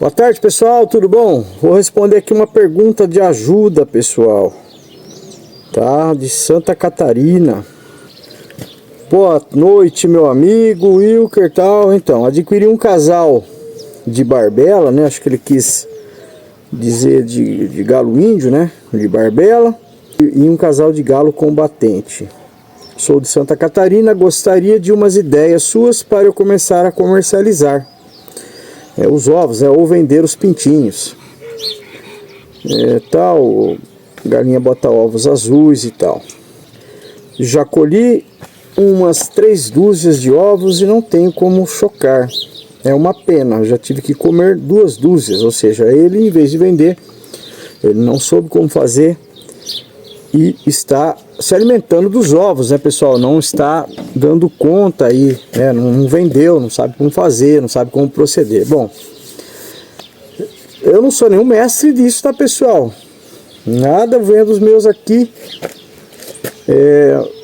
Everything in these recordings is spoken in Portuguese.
Boa tarde, pessoal, tudo bom? Vou responder aqui uma pergunta de ajuda, pessoal, tá? De Santa Catarina. Boa noite, meu amigo Wilker, tal. Então, adquiri um casal de barbela, né? Acho que ele quis dizer de galo índio, né? De barbela. E um casal de galo combatente. Sou de Santa Catarina, gostaria de umas ideias suas para eu começar a comercializar os ovos, ou vender os pintinhos. Tal, galinha bota ovos azuis e tal. Já colhi umas 3 dúzias de ovos e não tenho como chocar. É uma pena, eu já tive que comer 2 dúzias, ou seja, ele, em vez de vender, ele não soube como fazer e está se alimentando dos ovos, né, pessoal? Não está dando conta aí, né? Não vendeu, não sabe como fazer, não sabe como proceder. Bom, eu não sou nenhum mestre disso, tá, pessoal? Nada, vendo os meus aqui,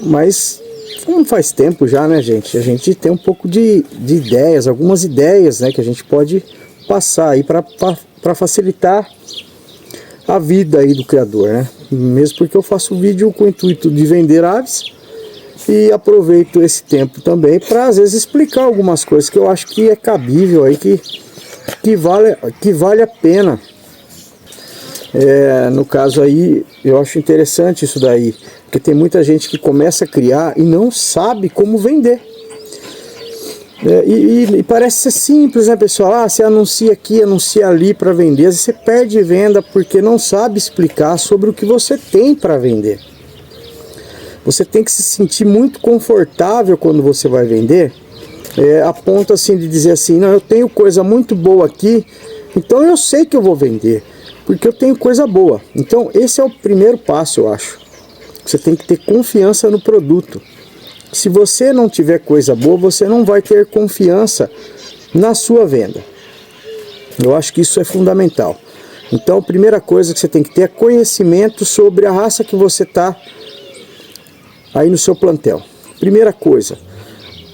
mas como faz tempo já, né, gente? A gente tem um pouco de ideias, algumas ideias, né, que a gente pode passar aí para facilitar a vida aí do criador, né? Mesmo porque eu faço vídeo com o intuito de vender aves e aproveito esse tempo também para às vezes explicar algumas coisas que eu acho que é cabível aí, que vale a pena. No caso aí, eu acho interessante isso daí, porque tem muita gente que começa a criar e não sabe como vender. E parece ser simples, né, pessoal? Você anuncia aqui, anuncia ali para vender. Às vezes você perde venda porque não sabe explicar sobre o que você tem para vender. Você tem que se sentir muito confortável quando você vai vender, a ponto assim de dizer assim: não, eu tenho coisa muito boa aqui, então eu sei que eu vou vender, porque eu tenho coisa boa. Então esse é o primeiro passo, eu acho. Você tem que ter confiança no produto. Se você não tiver coisa boa, você não vai ter confiança na sua venda. Eu acho que isso é fundamental. Então, a primeira coisa que você tem que ter é conhecimento sobre a raça que você está aí no seu plantel. Primeira coisa,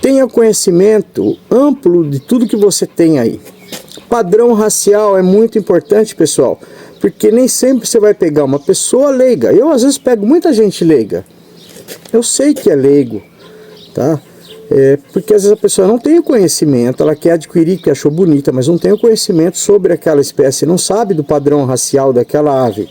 tenha conhecimento amplo de tudo que você tem aí. Padrão racial é muito importante, pessoal, porque nem sempre você vai pegar uma pessoa leiga. Eu, às vezes, pego muita gente leiga. Eu sei que é leigo, tá? Porque às vezes a pessoa não tem o conhecimento, ela quer adquirir, que achou bonita, mas não tem o conhecimento sobre aquela espécie, não sabe do padrão racial daquela ave.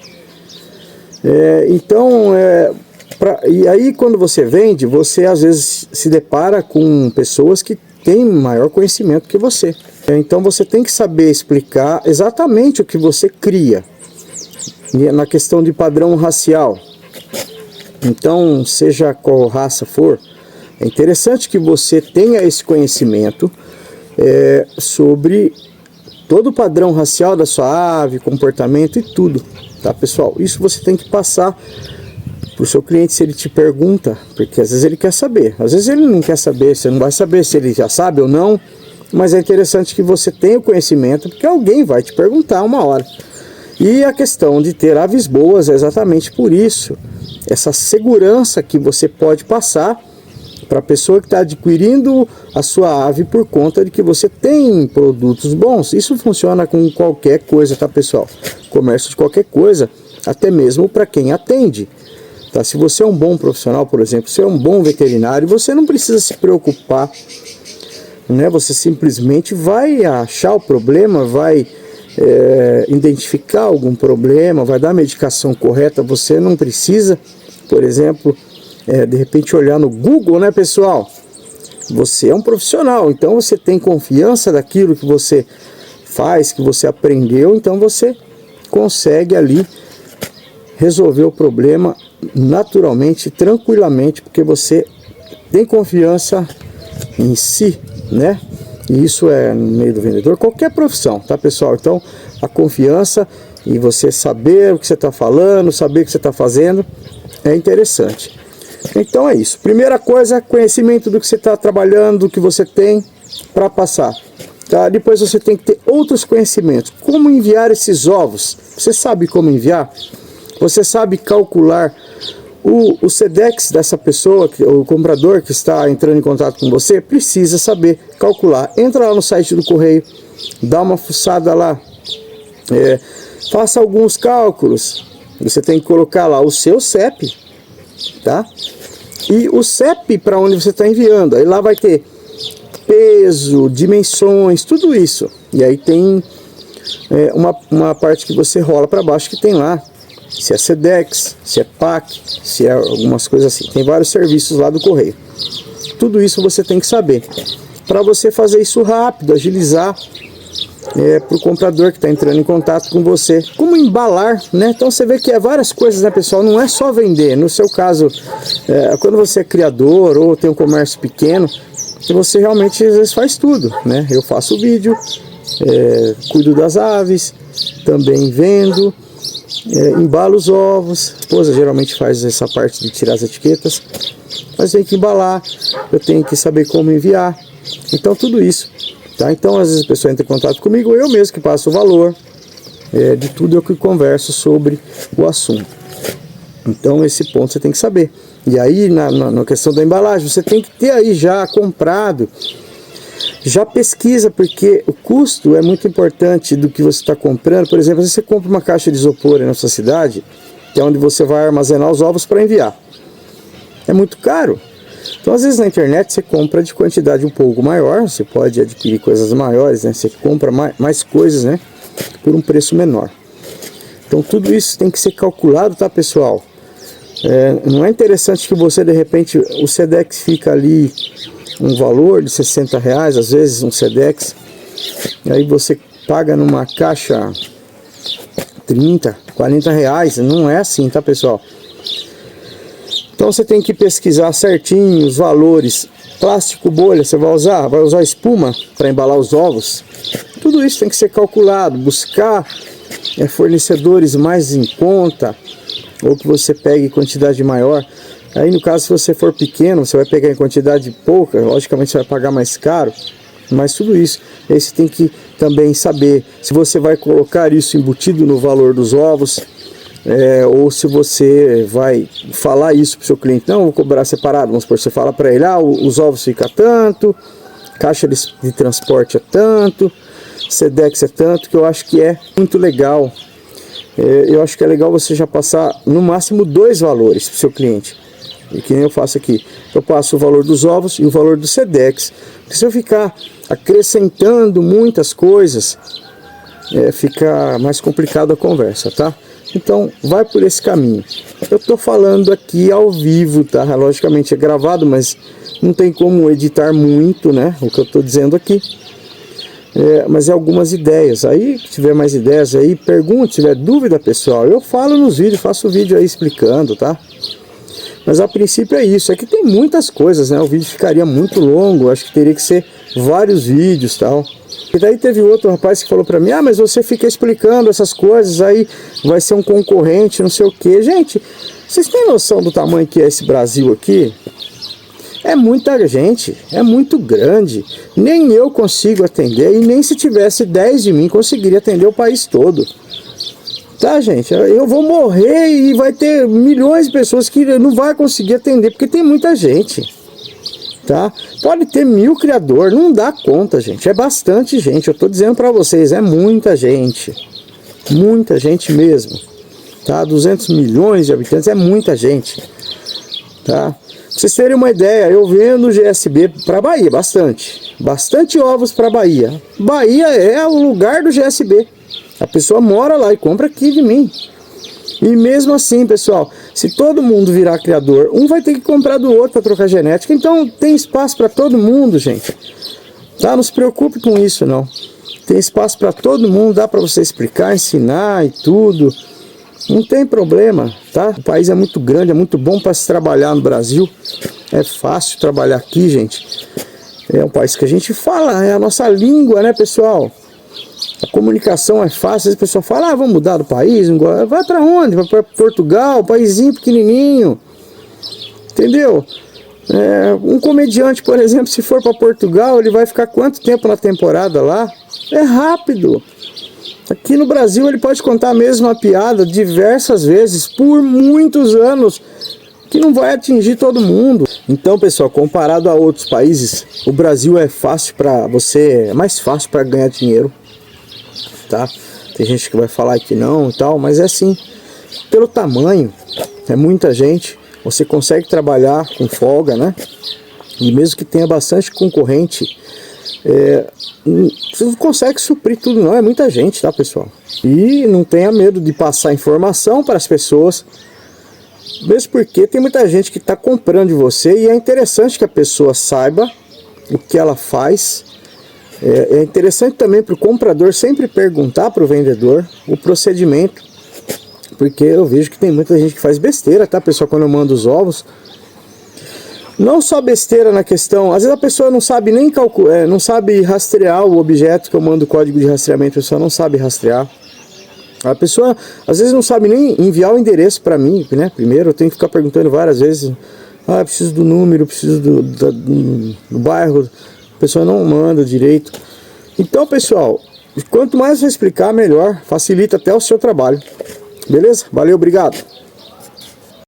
E aí quando você vende, você às vezes se depara com pessoas que têm maior conhecimento que você. Então você tem que saber explicar exatamente o que você cria na questão de padrão racial. Então, seja qual raça for, é interessante que você tenha esse conhecimento sobre todo o padrão racial da sua ave, comportamento e tudo, tá, pessoal? Isso você tem que passar para o seu cliente se ele te pergunta, porque às vezes ele quer saber, às vezes ele não quer saber, você não vai saber se ele já sabe ou não, mas é interessante que você tenha o conhecimento, porque alguém vai te perguntar uma hora. E a questão de ter aves boas é exatamente por isso, essa segurança que você pode passar para a pessoa que está adquirindo a sua ave por conta de que você tem produtos bons. Isso funciona com qualquer coisa, tá, pessoal? Comércio de qualquer coisa, até mesmo para quem atende. Tá? Se você é um bom profissional, por exemplo, se é um bom veterinário, você não precisa se preocupar, né? Você simplesmente vai achar o problema, vai identificar algum problema, vai dar a medicação correta. Você não precisa, por exemplo, de repente olhar no Google, né, pessoal? Você é um profissional, então você tem confiança daquilo que você faz, que você aprendeu, então você consegue ali resolver o problema naturalmente, tranquilamente, porque você tem confiança em si, né? E isso é no meio do vendedor, qualquer profissão, tá, pessoal? Então, a confiança e você saber o que você está falando, saber o que você está fazendo, é interessante. Então é isso. Primeira coisa, conhecimento do que você está trabalhando, do que você tem para passar. Tá? Depois você tem que ter outros conhecimentos. Como enviar esses ovos? Você sabe como enviar? Você sabe calcular o Sedex dessa pessoa, o comprador que está entrando em contato com você? Precisa saber calcular. Entra lá no site do correio, dá uma fuçada lá, Faça alguns cálculos. Você tem que colocar lá o seu CEP, tá? E o CEP para onde você está enviando. Aí lá vai ter peso, dimensões, tudo isso. E aí tem uma parte que você rola para baixo que tem lá se é Sedex, se é PAC, se é algumas coisas assim. Tem vários serviços lá do correio. Tudo isso você tem que saber para você fazer isso rápido, agilizar para o comprador que está entrando em contato com você. Como embalar, né? Então você vê que é várias coisas, né, pessoal? Não é só vender. No seu caso, quando você é criador ou tem um comércio pequeno, você realmente às vezes faz tudo, né? Eu faço vídeo, cuido das aves, também vendo, embalo os ovos. A esposa geralmente faz essa parte de tirar as etiquetas, mas tem que embalar, eu tenho que saber como enviar. Então tudo isso, tá? Então às vezes a pessoa entra em contato comigo, eu mesmo que passo o valor de tudo, eu que converso sobre o assunto. Então esse ponto você tem que saber. E aí na questão da embalagem, você tem que ter aí já comprado, já pesquisa, porque o custo é muito importante do que você está comprando. Por exemplo, se você compra uma caixa de isopor aí na sua cidade, que é onde você vai armazenar os ovos para enviar, é muito caro. Então às vezes na internet você compra de quantidade um pouco maior, você pode adquirir coisas maiores, né? Você compra mais coisas, né, por um preço menor. Então tudo isso tem que ser calculado, tá, pessoal? Não é interessante que você, de repente, o Sedex fica ali um valor de R$60, às vezes um Sedex, e aí você paga numa caixa R$30, R$40, não é assim, tá, pessoal? Então você tem que pesquisar certinho os valores. Plástico, bolha, você vai usar espuma para embalar os ovos. Tudo isso tem que ser calculado, buscar fornecedores mais em conta, ou que você pegue quantidade maior. Aí no caso, se você for pequeno, você vai pegar em quantidade pouca, logicamente você vai pagar mais caro, mas tudo isso, aí você tem que também saber se você vai colocar isso embutido no valor dos ovos, ou se você vai falar isso para o seu cliente. Não, vou cobrar separado. Vamos supor, você fala para ele, os ovos ficam tanto, caixa de transporte é tanto, Sedex é tanto, que eu acho que é muito legal. Eu acho que é legal você já passar no máximo 2 valores para o seu cliente. E que nem eu faço aqui, eu passo o valor dos ovos e o valor do Sedex. Porque se eu ficar acrescentando muitas coisas, fica mais complicado a conversa, tá? Então vai por esse caminho. Eu estou falando aqui ao vivo, tá? Logicamente é gravado, mas não tem como editar muito, né? O que eu estou dizendo aqui. Mas é algumas ideias. Aí, se tiver mais ideias aí, pergunte, se tiver dúvida, pessoal, eu falo nos vídeos, faço vídeo aí explicando, tá? Mas a princípio é isso. É que tem muitas coisas, né? O vídeo ficaria muito longo, acho que teria que ser vários vídeos, tal. E daí teve outro rapaz que falou pra mim, mas você fica explicando essas coisas, aí vai ser um concorrente, não sei o que. Gente, vocês têm noção do tamanho que é esse Brasil aqui? É muita gente, é muito grande. Nem eu consigo atender, e nem se tivesse 10 de mim conseguiria atender o país todo. Tá, gente? Eu vou morrer e vai ter milhões de pessoas que não vai conseguir atender, porque tem muita gente. Tá? Pode ter 1000 criadores, não dá conta, gente. É bastante gente, eu tô dizendo pra vocês, é muita gente. Muita gente mesmo. Tá? 200 milhões de habitantes, é muita gente. Tá? Pra vocês terem uma ideia, eu vendo GSB para Bahia, bastante ovos para Bahia. Bahia é o lugar do GSB. A pessoa mora lá e compra aqui de mim. E mesmo assim, pessoal, se todo mundo virar criador, um vai ter que comprar do outro para trocar genética. Então tem espaço para todo mundo, gente. Tá? Não se preocupe com isso, não. Tem espaço para todo mundo, dá para você explicar, ensinar e tudo. Não tem problema, tá? O país é muito grande, é muito bom para se trabalhar no Brasil. É fácil trabalhar aqui, gente. É um país que a gente fala, é a nossa língua, né, pessoal? A comunicação é fácil. Às vezes a pessoa fala, vamos mudar do país. Vai para onde? Vai para Portugal, paísinho pequenininho. Entendeu? Um comediante, por exemplo, se for para Portugal, ele vai ficar quanto tempo na temporada lá? É rápido. Aqui no Brasil ele pode contar a mesma piada diversas vezes, por muitos anos, que não vai atingir todo mundo. Então, pessoal, comparado a outros países, o Brasil é fácil para você, é mais fácil para ganhar dinheiro, tá? Tem gente que vai falar que não e tal, mas é assim, pelo tamanho, é muita gente, você consegue trabalhar com folga, né? E mesmo que tenha bastante concorrente, você não consegue suprir tudo não, é muita gente, tá, pessoal? E não tenha medo de passar informação para as pessoas, mesmo porque tem muita gente que está comprando de você e é interessante que a pessoa saiba o que ela faz. É interessante também para o comprador sempre perguntar para o vendedor o procedimento, porque eu vejo que tem muita gente que faz besteira, tá, pessoal, quando eu mando os ovos. Não só besteira na questão, às vezes a pessoa não sabe nem calcular, não sabe rastrear o objeto que eu mando o código de rastreamento, a pessoa não sabe rastrear. A pessoa às vezes não sabe nem enviar o endereço para mim, né? Primeiro eu tenho que ficar perguntando várias vezes, eu preciso do número, preciso do bairro, a pessoa não manda direito. Então, pessoal, quanto mais você explicar, melhor, facilita até o seu trabalho. Beleza? Valeu, obrigado.